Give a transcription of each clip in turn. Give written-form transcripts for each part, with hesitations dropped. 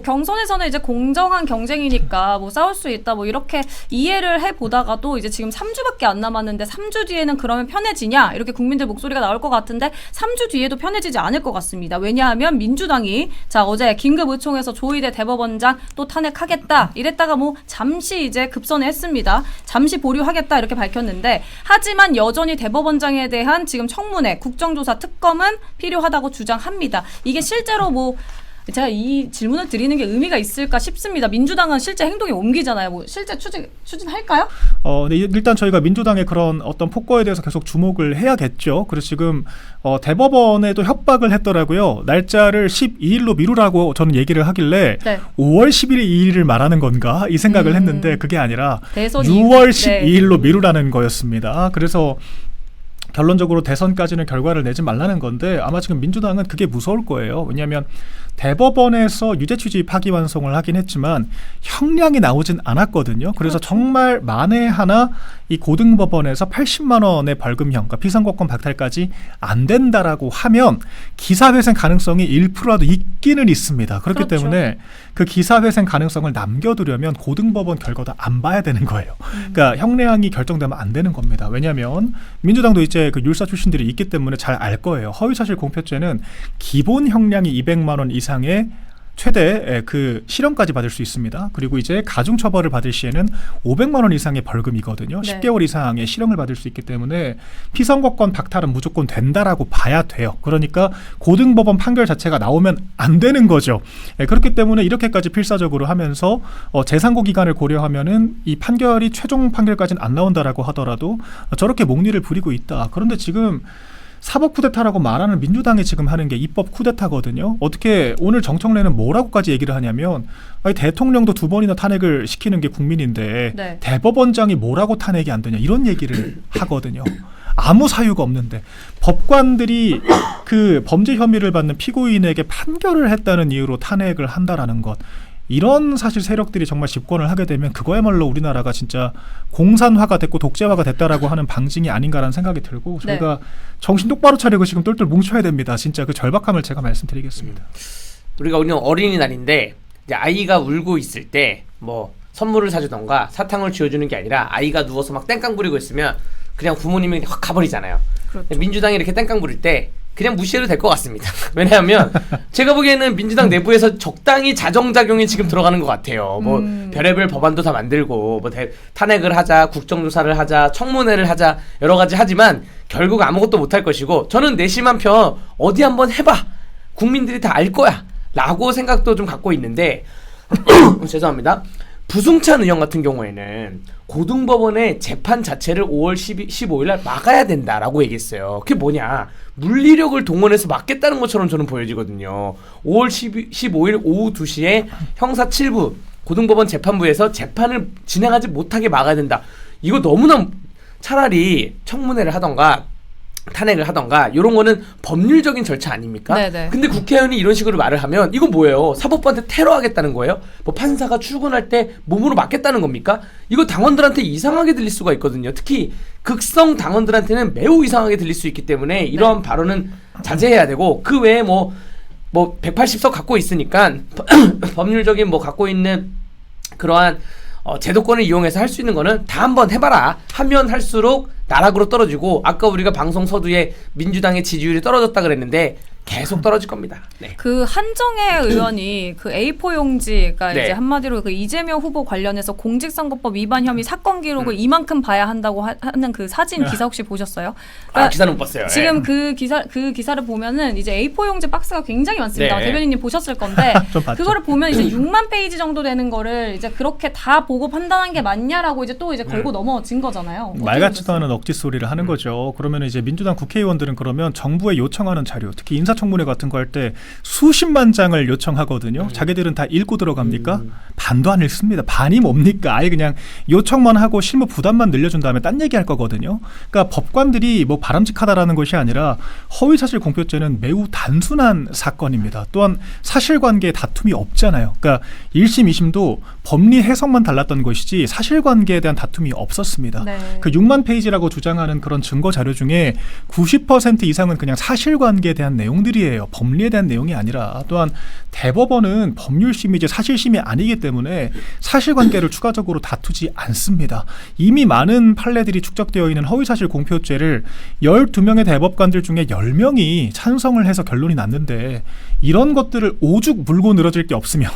경선에서는 이제 공정한 경쟁이니까 뭐 싸울 수 있다 뭐 이렇게 이해를 해보다가도 이제 지금 3주밖에 안 남았는데 3주 뒤에는 그러면 편해지냐 이렇게 국민들 목소리가 나올 것 같은데 3주 뒤에도 편해지지 않을 것 같습니다. 왜냐하면 민주당이 자 어제 긴급 의총에서 조희대 대법원장 또 탄핵하겠다 이랬다가 뭐 잠시 이제 급선회 했습니다. 잠시 보류하겠다 이렇게 밝혔는데 하지만 여전히 대법원장에 대한 지금 청문회 국정조사 특검은 필요하다고 주장합니다. 이게 실제로 뭐 제가 이 질문을 드리는 게 의미가 있을까 싶습니다. 민주당은 실제 행동에 옮기잖아요. 뭐 실제 추진할까요? 네, 일단 저희가 민주당의 그런 어떤 폭거에 대해서 계속 주목을 해야겠죠. 그래서 지금 대법원에도 협박을 했더라고요. 날짜를 12일로 미루라고 저는 얘기를 하길래 네. 5월 12일을 말하는 건가 이 생각을 했는데 그게 아니라 6월 12일로 네. 미루라는 거였습니다. 그래서 결론적으로 대선까지는 결과를 내지 말라는 건데 아마 지금 민주당은 그게 무서울 거예요. 왜냐하면 대법원에서 유죄 취지 파기환송을 하긴 했지만 형량이 나오진 않았거든요. 그래서 그렇죠. 정말 만에 하나 이 고등법원에서 80만 원의 벌금형과 피선거권 박탈까지 안 된다라고 하면 기사회생 가능성이 1%라도 있기는 있습니다. 그렇기 그렇죠. 때문에 그 기사회생 가능성을 남겨두려면 고등법원 결과도 안 봐야 되는 거예요. 그러니까 형량이 결정되면 안 되는 겁니다. 왜냐하면 민주당도 이제 그 율사 출신들이 있기 때문에 잘 알 거예요. 허위사실 공표죄는 기본 형량이 200만 원 이상의 최대 그 실형까지 받을 수 있습니다. 그리고 이제 가중처벌을 받을 시에는 500만 원 이상의 벌금이거든요. 네. 10개월 이상의 실형을 받을 수 있기 때문에 피선거권 박탈은 무조건 된다라고 봐야 돼요. 그러니까 고등법원 판결 자체가 나오면 안 되는 거죠. 그렇기 때문에 이렇게까지 필사적으로 하면서 재상고 기간을 고려하면은 이 판결이 최종 판결까지는 안 나온다라고 하더라도 저렇게 목리를 부리고 있다. 그런데 지금 사법 쿠데타라고 말하는 민주당이 지금 하는 게 입법 쿠데타거든요. 어떻게 오늘 정청래는 뭐라고까지 얘기를 하냐면 아니, 대통령도 2번이나 탄핵을 시키는 게 국민인데 네. 대법원장이 뭐라고 탄핵이 안 되냐 이런 얘기를 하거든요. 아무 사유가 없는데 법관들이 그 범죄 혐의를 받는 피고인에게 판결을 했다는 이유로 탄핵을 한다라는 것. 이런 사실 세력들이 정말 집권을 하게 되면 그거야말로 우리나라가 진짜 공산화가 됐고 독재화가 됐다라고 하는 방증이 아닌가라는 생각이 들고 저희가 네. 정신 똑바로 차리고 지금 똘똘 뭉쳐야 됩니다. 진짜 그 절박함을 제가 말씀드리겠습니다. 우리가 오늘 어린이날인데 이제 아이가 울고 있을 때 뭐 선물을 사주던가 사탕을 쥐어주는 게 아니라 아이가 누워서 막 땡깡 부리고 있으면 그냥 부모님이 확 가버리잖아요. 그렇죠. 민주당이 이렇게 땡깡 부릴 때 그냥 무시해도 될 것 같습니다. 왜냐하면 제가 보기에는 민주당 내부에서 적당히 자정작용이 지금 들어가는 것 같아요. 뭐 별의별 법안도 다 만들고 뭐 탄핵을 하자, 국정조사를 하자, 청문회를 하자 여러 가지 하지만 결국 아무것도 못할 것이고 저는 내심한 편 어디 한번 해봐. 국민들이 다 알 거야. 라고 생각도 좀 갖고 있는데 죄송합니다. 부승찬 의원 같은 경우에는 고등법원의 재판 자체를 5월 15일 날 막아야 된다라고 얘기했어요. 그게 뭐냐? 물리력을 동원해서 막겠다는 것처럼 저는 보여지거든요. 5월 15일 오후 2시에 형사 7부 고등법원 재판부에서 재판을 진행하지 못하게 막아야 된다. 이거 너무나 차라리 청문회를 하던가 탄핵을 하던가 이런 거는 법률적인 절차 아닙니까? 네네. 근데 국회의원이 이런 식으로 말을 하면 이건 뭐예요? 사법부한테 테러하겠다는 거예요? 뭐 판사가 출근할 때 몸으로 맞겠다는 겁니까? 이거 당원들한테 이상하게 들릴 수가 있거든요. 특히 극성 당원들한테는 매우 이상하게 들릴 수 있기 때문에 이러한 발언은 자제해야 되고 그 외에 뭐 180석 갖고 있으니까 법률적인 뭐 갖고 있는 그러한 제도권을 이용해서 할 수 있는 거는 다 한번 해봐라. 하면 할수록 나락으로 떨어지고 아까 우리가 방송 서두에 민주당의 지지율이 떨어졌다 그랬는데 계속 떨어질 겁니다. 네. 그 한정혜 의원이 그 A4 용지가 네. 이제 한마디로 그 이재명 후보 관련해서 공직선거법 위반 혐의 사건 기록을 이만큼 봐야 한다고 하는 그 사진 기사 혹시 보셨어요? 그러니까 기사는 못 봤어요. 지금 그 기사를 보면은 이제 A4 용지 박스가 굉장히 많습니다. 네. 대변인님 보셨을 건데 그거를 보면 이제 6만 페이지 정도 되는 거를 이제 그렇게 다 보고 판단한 게 맞냐라고 이제 또 이제 걸고 넘어진 거잖아요. 말 같지도 않은 억지 소리를 하는 거죠. 그러면 이제 민주당 국회의원들은 그러면 정부에 요청하는 자료, 특히 인사청문회 같은 거 할 때 수십만 장을 요청하거든요. 자기들은 다 읽고 들어갑니까? 반도 안 읽습니다. 반이 뭡니까? 아예 그냥 요청만 하고 실무 부담만 늘려준 다음에 딴 얘기할 거거든요. 그러니까 법관들이 뭐 바람직하다라는 것이 아니라 허위사실 공표죄는 매우 단순한 사건입니다. 또한 사실관계에 다툼이 없잖아요. 그러니까 1심, 2심도 법리 해석만 달랐던 것이지 사실관계에 대한 다툼이 없었습니다. 네. 그 6만 페이지라고 주장하는 그런 증거 자료 중에 90% 이상은 그냥 사실관계에 대한 내용들이에요. 법리에 대한 내용이 아니라. 또한 대법원은 법률심이 이제 사실심이 아니기 때문에 사실관계를 추가적으로 다투지 않습니다. 이미 많은 판례들이 축적되어 있는 허위사실 공표죄를 12명의 대법관들 중에 10명이 찬성을 해서 결론이 났는데 이런 것들을 오죽 물고 늘어질 게 없으면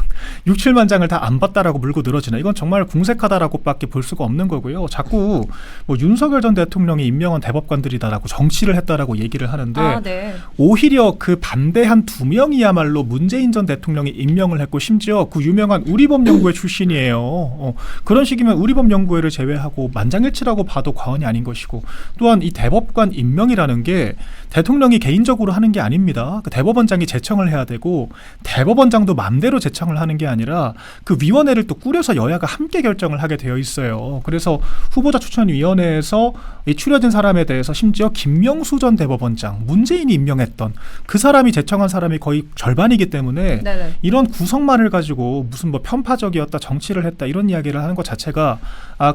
6, 7만 장을 다 안 봤다라고 물고 늘어지나, 이건 정말 궁색하다라고밖에 볼 수가 없는 거고요. 자꾸 뭐 윤석열 전 대통령이 임명한 대법관들이다라고 정치를 했다라고 얘기를 하는데 네. 오히려 그 반대한 2명이야말로 문재인 전 대통령이 임명을 했고 심지어 그 유명한 우리법연구회 출신이에요. 그런 식이면 우리법연구회를 제외하고 만장일치라고 봐도 과언이 아닌 것이고, 또한 이 대법관 임명이라는 게 대통령이 개인적으로 하는 게 아닙니다. 그 대법원장이 제청을 해야 되고 대법원장도 맘대로 제청을 하는 게 아니라 그 위원회를 또 꾸려서 여야가 함께 결정을 하게 되어 있어요. 그래서 후보자 추천위원회에서 이 추려진 사람에 대해서 심지어 김명수 전 대법원장, 문재인이 임명했던 그 사람이 제청한 사람이 거의 절반이기 때문에 네네. 이런 구성만을 가지고 무슨 뭐 편파적이었다, 정치를 했다 이런 이야기를 하는 것 자체가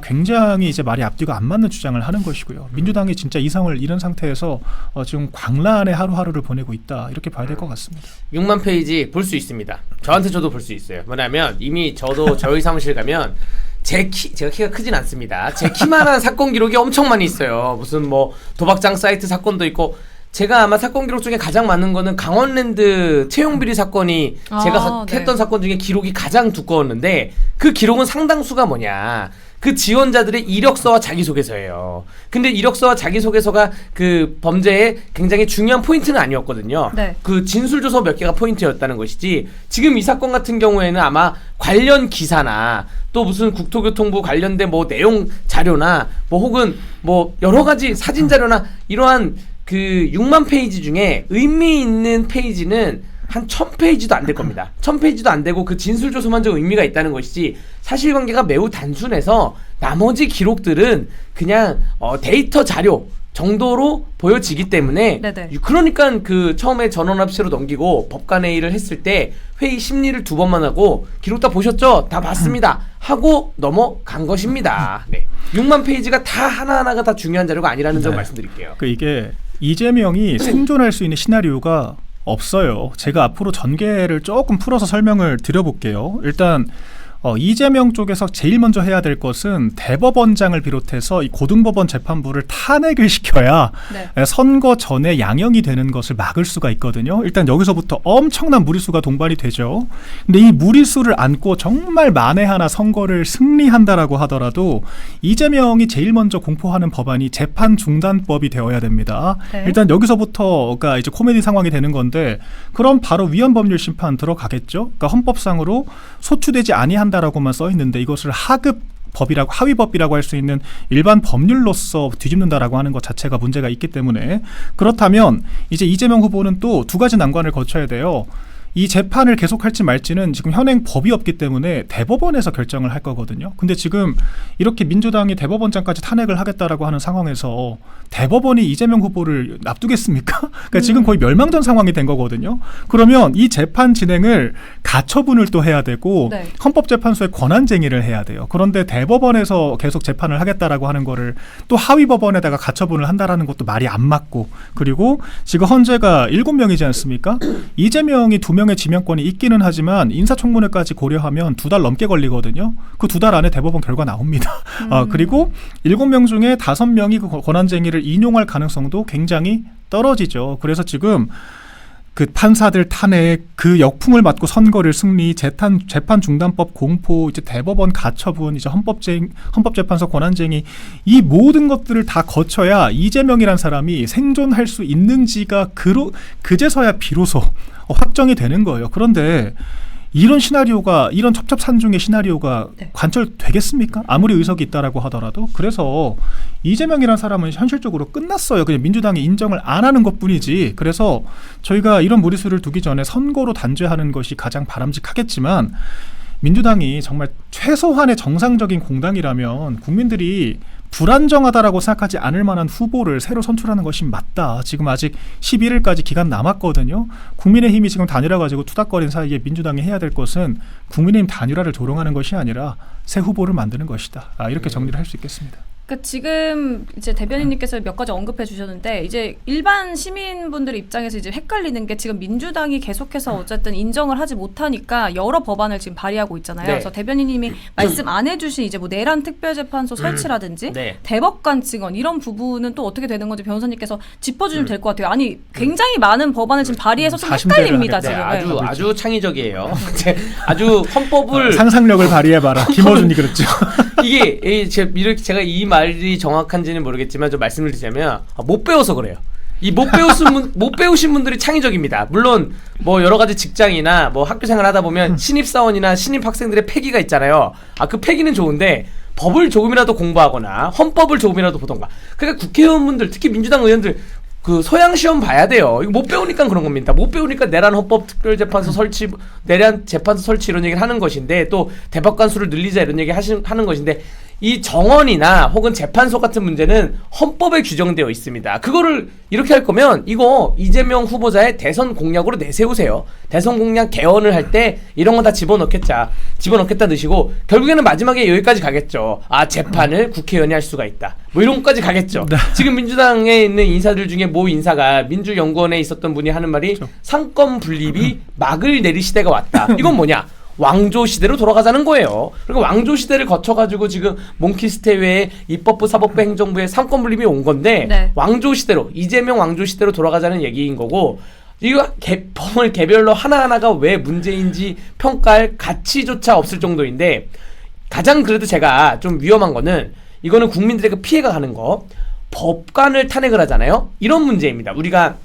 굉장히 이제 말이 앞뒤가 안 맞는 주장을 하는 것이고요. 민주당이 진짜 이성을 잃은 상태에서 지금 광란의 하루하루를 보내고 있다, 이렇게 봐야 될 것 같습니다. 6만 페이지 볼 수 있습니다. 저한테 줘도 볼 수 있어요. 뭐냐면 이미 저도 저희 사무실 가면 제가 키가 크진 않습니다. 제 키만한 사건 기록이 엄청 많이 있어요. 무슨 뭐 도박장 사이트 사건도 있고, 제가 아마 사건 기록 중에 가장 많은 거는 강원랜드 채용 비리 사건이 제가 했던 사건 중에 기록이 가장 두꺼웠는데, 그 기록은 상당수가 뭐냐, 그 지원자들의 이력서와 자기소개서예요. 근데 이력서와 자기소개서가 그 범죄의 굉장히 중요한 포인트는 아니었거든요. 네. 그 진술조서 몇 개가 포인트였다는 것이지, 지금 이 사건 같은 경우에는 아마 관련 기사나 또 무슨 국토교통부 관련된 뭐 내용 자료나 뭐 혹은 뭐 여러 가지 사진 자료나 이러한 그 6만 페이지 중에 의미 있는 페이지는 한 1000페이지도 안 될 겁니다. 1000페이지도 안 되고 그 진술조서만 좀 의미가 있다는 것이지, 사실관계가 매우 단순해서 나머지 기록들은 그냥 데이터 자료 정도로 보여지기 때문에 네네. 그러니까 그 처음에 전원합시로 넘기고 법관회의를 했을 때 회의 심리를 2번만 하고 기록 다 보셨죠? 다 봤습니다 하고 넘어간 것입니다. 네. 6만 페이지가 다 하나하나가 다 중요한 자료가 아니라는 점 말씀드릴게요. 이게 이재명이 생존할 수 있는 시나리오가 없어요. 제가 앞으로 전개를 조금 풀어서 설명을 드려볼게요. 일단 이재명 쪽에서 제일 먼저 해야 될 것은 대법원장을 비롯해서 이 고등법원 재판부를 탄핵을 시켜야 네. 선거 전에 양형이 되는 것을 막을 수가 있거든요. 일단 여기서부터 엄청난 무리수가 동반이 되죠. 근데 이 무리수를 안고 정말 만에 하나 선거를 승리한다라고 하더라도 이재명이 제일 먼저 공포하는 법안이 재판 중단법이 되어야 됩니다. 네. 일단 여기서부터가 이제 코미디 상황이 되는 건데, 그럼 바로 위헌법률 심판 들어가겠죠. 그러니까 헌법상으로 소추되지 아니한다라고만 써 있는데 이것을 하급 법이라고, 하위법이라고 할 수 있는 일반 법률로서 뒤집는다라고 하는 것 자체가 문제가 있기 때문에, 그렇다면 이제 이재명 후보는 또 두 가지 난관을 거쳐야 돼요. 이 재판을 계속할지 말지는 지금 현행 법이 없기 때문에 대법원에서 결정을 할 거거든요. 근데 지금 이렇게 민주당이 대법원장까지 탄핵을 하겠다라고 하는 상황에서 대법원이 이재명 후보를 납두겠습니까? 그러니까 지금 거의 멸망전 상황이 된 거거든요. 그러면 이 재판 진행을 가처분을 또 해야 되고 네. 헌법재판소에 권한쟁의를 해야 돼요. 그런데 대법원에서 계속 재판을 하겠다라고 하는 거를 또 하위법원에다가 가처분을 한다라는 것도 말이 안 맞고, 그리고 지금 헌재가 7명이지 않습니까? 이재명이 2명의 지명권이 있기는 하지만 인사청문회까지 고려하면 2달 넘게 걸리거든요. 그 2달 안에 대법원 결과 나옵니다. 그리고 7명 중에 5명이 그 권한쟁의를 인용할 가능성도 굉장히 떨어지죠. 그래서 지금 그 판사들 탄핵, 그 역풍을 맞고 선거를 승리, 재판 중단법 공포, 이제 대법원 가처분, 이제 헌법재판소 권한쟁의, 이 모든 것들을 다 거쳐야 이재명이란 사람이 생존할 수 있는지가 그제서야 비로소 확정이 되는 거예요. 그런데 이런 시나리오가, 이런 첩첩산중의 시나리오가 네. 관철되겠습니까? 아무리 의석이 있다라고 하더라도. 그래서 이재명이라는 사람은 현실적으로 끝났어요. 그냥 민주당이 인정을 안 하는 것뿐이지. 그래서 저희가 이런 무리수를 두기 전에 선거로 단죄하는 것이 가장 바람직하겠지만, 민주당이 정말 최소한의 정상적인 공당이라면 국민들이 불안정하다라고 생각하지 않을 만한 후보를 새로 선출하는 것이 맞다. 지금 아직 11일까지 기간 남았거든요. 국민의힘이 지금 단일화 가지고 투닥거린 사이에 민주당이 해야 될 것은 국민의힘 단일화를 조롱하는 것이 아니라 새 후보를 만드는 것이다. 이렇게 정리를 할 수 있겠습니다. 그러니까 지금 이제 대변인님께서 몇 가지 언급해 주셨는데 이제 일반 시민분들 입장에서 이제 헷갈리는 게 지금 민주당이 계속해서 어쨌든 인정을 하지 못하니까 여러 법안을 지금 발의하고 있잖아요. 네. 그래서 대변인님이 말씀 안 해주신 이제 뭐 내란 특별재판소 설치라든지 네. 대법관 증언 이런 부분은 또 어떻게 되는 건지 변호사님께서 짚어주시면 될 것 같아요. 아니 굉장히 많은 법안을 지금 발의해서 좀 40 헷갈립니다 대를 지금. 네, 아주 창의적이에요. 아주 헌법을 상상력을 발휘해봐라. 김어준이 그랬죠. 이게 제가 이 말이 정확한지는 모르겠지만 좀 말씀을 드리자면 못 배워서 그래요. 이 못 배우신 분들이 창의적입니다. 물론 뭐 여러 가지 직장이나 뭐 학교 생활 하다 보면 신입사원이나 신입학생들의 패기가 있잖아요. 그 패기는 좋은데 법을 조금이라도 공부하거나 헌법을 조금이라도 보던가. 그러니까 국회의원분들 특히 민주당 의원들 그 소양 시험 봐야 돼요. 이거 못 배우니까 그런 겁니다. 못 배우니까 내란 헌법 특별재판소 설치, 내란 재판소 설치 이런 얘기를 하는 것인데 또 대법관 수를 늘리자 이런 얘기 하는 것인데 이 정원이나 혹은 재판소 같은 문제는 헌법에 규정되어 있습니다. 그거를 이렇게 할 거면 이거 이재명 후보자의 대선 공약으로 내세우세요. 대선 공약 개헌을 할 때 이런 거 다 집어넣겠다 넣으시고 결국에는 마지막에 여기까지 가겠죠. 재판을 국회의원이 할 수가 있다. 뭐 이런 것까지 가겠죠. 지금 민주당에 있는 인사들 중에 모 인사가 민주연구원에 있었던 분이 하는 말이 그렇죠. 상권 분립이 막을 내릴 시대가 왔다. 이건 뭐냐? 왕조 시대로 돌아가자는 거예요. 그러니까 왕조 시대를 거쳐가지고 지금 몽키스테 외에 입법부, 사법부, 행정부의 상권 분립이 온 건데 네. 왕조 시대로 이재명 왕조 시대로 돌아가자는 얘기인 거고 이거 법을 개별로 하나하나가 왜 문제인지 평가할 가치조차 없을 정도인데 가장 그래도 제가 좀 위험한 거는 이거는 국민들에게 피해가 가는 거 법관을 탄핵을 하잖아요. 이런 문제입니다. 우리가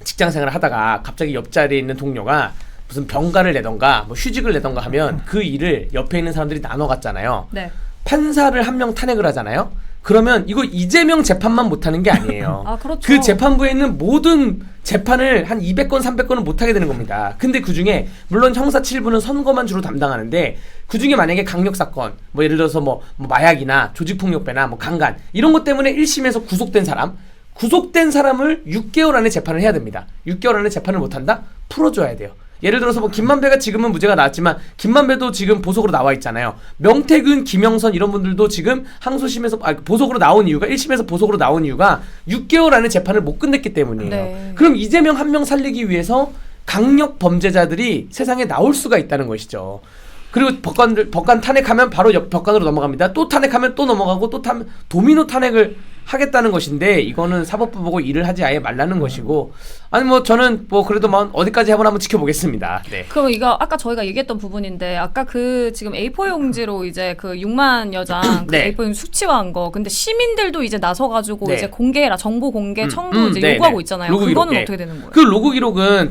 직장생활을 하다가 갑자기 옆자리에 있는 동료가 무슨 병가를 내던가 뭐 휴직을 내던가 하면 그 일을 옆에 있는 사람들이 나눠 갔잖아요. 네. 판사를 한 명 탄핵을 하잖아요. 그러면 이거 이재명 재판만 못하는 게 아니에요. 그렇죠. 그 재판부에 있는 모든 재판을 한 200건, 300건은 못하게 되는 겁니다. 근데 그중에 물론 형사 7부는 선고만 주로 담당하는데 그중에 만약에 강력사건, 뭐 예를 들어서 뭐 마약이나 조직폭력배나 뭐 강간 이런 것 때문에 1심에서 구속된 사람을 6개월 안에 재판을 해야 됩니다. 6개월 안에 재판을 못한다? 풀어줘야 돼요. 예를 들어서 뭐 김만배가 지금은 무죄가 나왔지만 김만배도 지금 보석으로 나와 있잖아요. 명태균, 김영선 이런 분들도 지금 항소심에서 보석으로 나온 이유가 1심에서 보석으로 나온 이유가 6개월 안에 재판을 못 끝냈기 때문이에요. 네. 그럼 이재명 한 명 살리기 위해서 강력 범죄자들이 세상에 나올 수가 있다는 것이죠. 그리고 법관 탄핵하면 바로 옆 법관으로 넘어갑니다. 또 탄핵하면 또 넘어가고 또 도미노 탄핵을 하겠다는 것인데 이거는 사법부 보고 일을 하지 아예 말라는 것이고 아니 뭐 저는 뭐 그래도 뭐 어디까지 한번 지켜보겠습니다. 네. 그럼 이거 아까 저희가 얘기했던 부분인데 아까 그 지금 A4 용지로 이제 그 6만 여장 그 네. A4 용지 수치화한 거 근데 시민들도 이제 나서가지고 네. 이제 공개해라 정보 공개 청구 이제 네, 요구하고 네. 있잖아요. 로그 그거는 기록, 어떻게 되는 거예요? 그 로그 기록은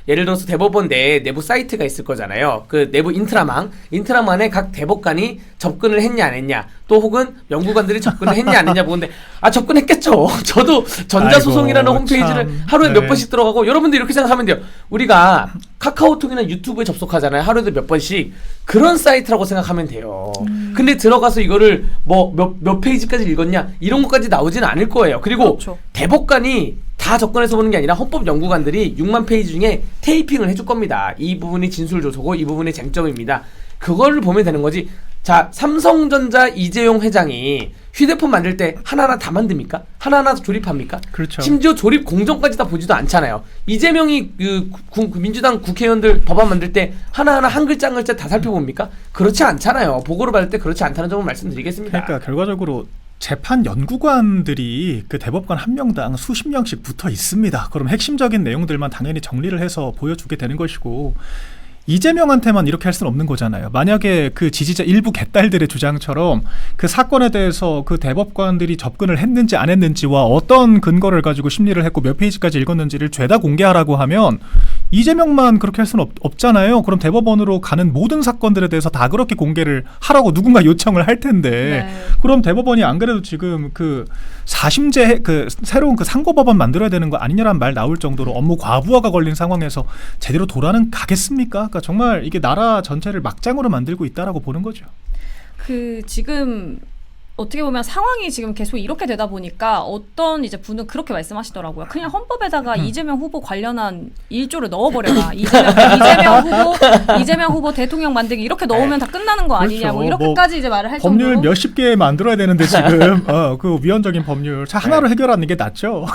예를 들어서 대법원 내 내부 사이트가 있을 거잖아요. 그 내부 인트라망에 각 대법관이 접근을 했냐 안 했냐 또 혹은 연구관들이 접근을 했냐 안 했냐 보는데 접근했겠죠. 저도 전자소송이라는 홈페이지를 하루에 몇 번씩 들어가고 여러분들 이렇게 생각하면 돼요. 우리가 카카오톡이나 유튜브에 접속하잖아요. 하루에도 몇 번씩 그런 사이트라고 생각하면 돼요. 근데 들어가서 이거를 뭐 몇 페이지까지 읽었냐 이런 것까지 나오지는 않을 거예요. 그리고 그렇죠. 대법관이 다 접근해서 보는 게 아니라 헌법연구관들이 6만 페이지 중에 테이핑을 해줄 겁니다. 이 부분이 진술조서고 이 부분이 쟁점입니다. 그거를 보면 되는 거지. 자, 삼성전자 이재용 회장이 휴대폰 만들 때 하나하나 다 만듭니까? 하나하나 조립합니까? 그렇죠. 심지어 조립 공정까지 다 보지도 않잖아요. 이재명이 그 민주당 국회의원들 법안 만들 때 하나하나 한 글자 한 글자 다 살펴봅니까? 그렇지 않잖아요. 보고를 받을 때 그렇지 않다는 점을 말씀드리겠습니다. 그러니까 결과적으로 재판 연구관들이 그 대법관 한 명당 수십 명씩 붙어 있습니다. 그럼 핵심적인 내용들만 당연히 정리를 해서 보여주게 되는 것이고 이재명한테만 이렇게 할 수는 없는 거잖아요. 만약에 그 지지자 일부 개딸들의 주장처럼 그 사건에 대해서 그 대법관들이 접근을 했는지 안 했는지와 어떤 근거를 가지고 심리를 했고 몇 페이지까지 읽었는지를 죄다 공개하라고 하면 이재명만 그렇게 할 수는 없잖아요. 그럼 대법원으로 가는 모든 사건들에 대해서 다 그렇게 공개를 하라고 누군가 요청을 할 텐데 네. 그럼 대법원이 안 그래도 지금 그 4심제 그 새로운 그 상고법원 만들어야 되는 거 아니냐라는 말 나올 정도로 업무 과부하가 걸린 상황에서 제대로 돌아는 가겠습니까? 그러니까 정말 이게 나라 전체를 막장으로 만들고 있다라고 보는 거죠. 그 지금 어떻게 보면 상황이 지금 계속 이렇게 되다 보니까 어떤 이제 분은 그렇게 말씀하시더라고요. 그냥 헌법에다가 이재명 후보 관련한 1조를 넣어버려라. 이재명 후보 대통령 만들기 이렇게 넣으면 다 끝나는 거 아니냐. 뭐 그렇죠. 이렇게까지 이제 말을 할 법률 정도로. 몇십 개 만들어야 되는데 지금 그 위헌적인 법률 하나로 해결하는 게 낫죠.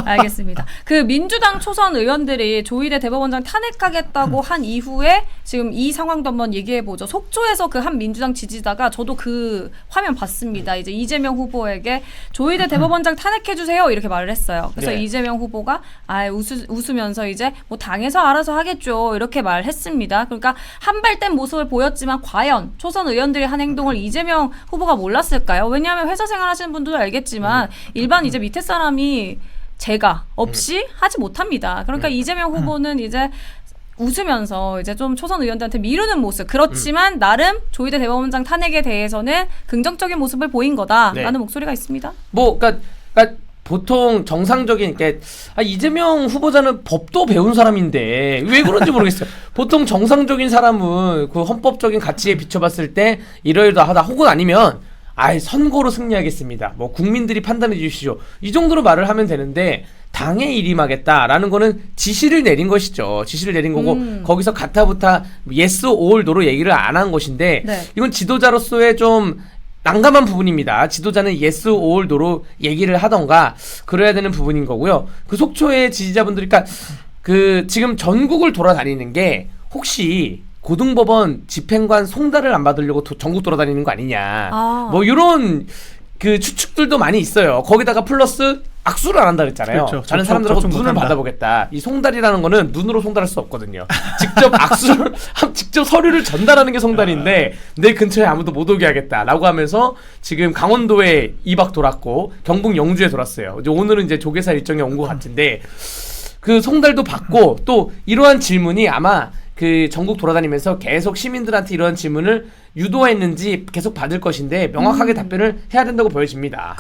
알겠습니다. 그 민주당 초선 의원들이 조희대 대법원장 탄핵하겠다고 한 이후에 지금 이 상황도 한번 얘기해 보죠. 속초에서 그 한 민주당 지지자가 저도 그 화면 봤습니다. 이제 이재명 후보에게 조희대 대법원장 탄핵해 주세요 이렇게 말을 했어요. 그래서 네. 이재명 후보가 웃으면서 이제 뭐 당에서 알아서 하겠죠 이렇게 말했습니다. 그러니까 한발된 모습을 보였지만 과연 초선 의원들이 한 행동을 이재명 후보가 몰랐을까요? 왜냐하면 회사 생활하시는 분들도 알겠지만 일반 이제 밑에 사람이 제가 없이 하지 못합니다. 그러니까 이재명 후보는 이제 웃으면서 이제 좀 초선 의원들한테 미루는 모습. 그렇지만 나름 조희대 대법원장 탄핵에 대해서는 긍정적인 모습을 보인 거다라는 목소리가 있습니다. 뭐 그러니까 보통 정상적인 이재명 후보자는 법도 배운 사람인데 왜 그런지 모르겠어요. 보통 정상적인 사람은 그 헌법적인 가치에 비춰봤을 때 이러이러하다 혹은 아니면 선거로 승리하겠습니다. 뭐 국민들이 판단해 주시죠. 이 정도로 말을 하면 되는데 당에 일임하겠다라는 거는 지시를 내린 것이죠. 지시를 내린 거고 거기서 가타부타 yes or no로 얘기를 안 한 것인데 이건 지도자로서의 좀 난감한 부분입니다. 지도자는 yes or no로 얘기를 하던가 그래야 되는 부분인 거고요. 그 속초의 지지자분들이 그러니까 그 지금 전국을 돌아다니는 게 혹시 고등법원 집행관 송달을 안 받으려고 전국 돌아다니는 거 아니냐. 뭐 이런 그 추측들도 많이 있어요. 거기다가 플러스 악수를 안 한다 그랬잖아요. 그렇죠. 다른 사람들하고 눈을 받아보겠다. 이 송달이라는 거는 눈으로 송달할 수 없거든요. 직접 악수를 직접 서류를 전달하는 게 송달인데 내 근처에 아무도 못 오게 하겠다라고 하면서 지금 강원도에 2박 돌았고 경북 영주에 돌았어요. 이제 오늘은 이제 조계사 일정에 온 것 같은데 그 송달도 받고 또 이러한 질문이 아마 그 전국 돌아다니면서 계속 시민들한테 이러한 질문을 유도했는지 계속 받을 것인데 명확하게 답변을 해야 된다고 보여집니다.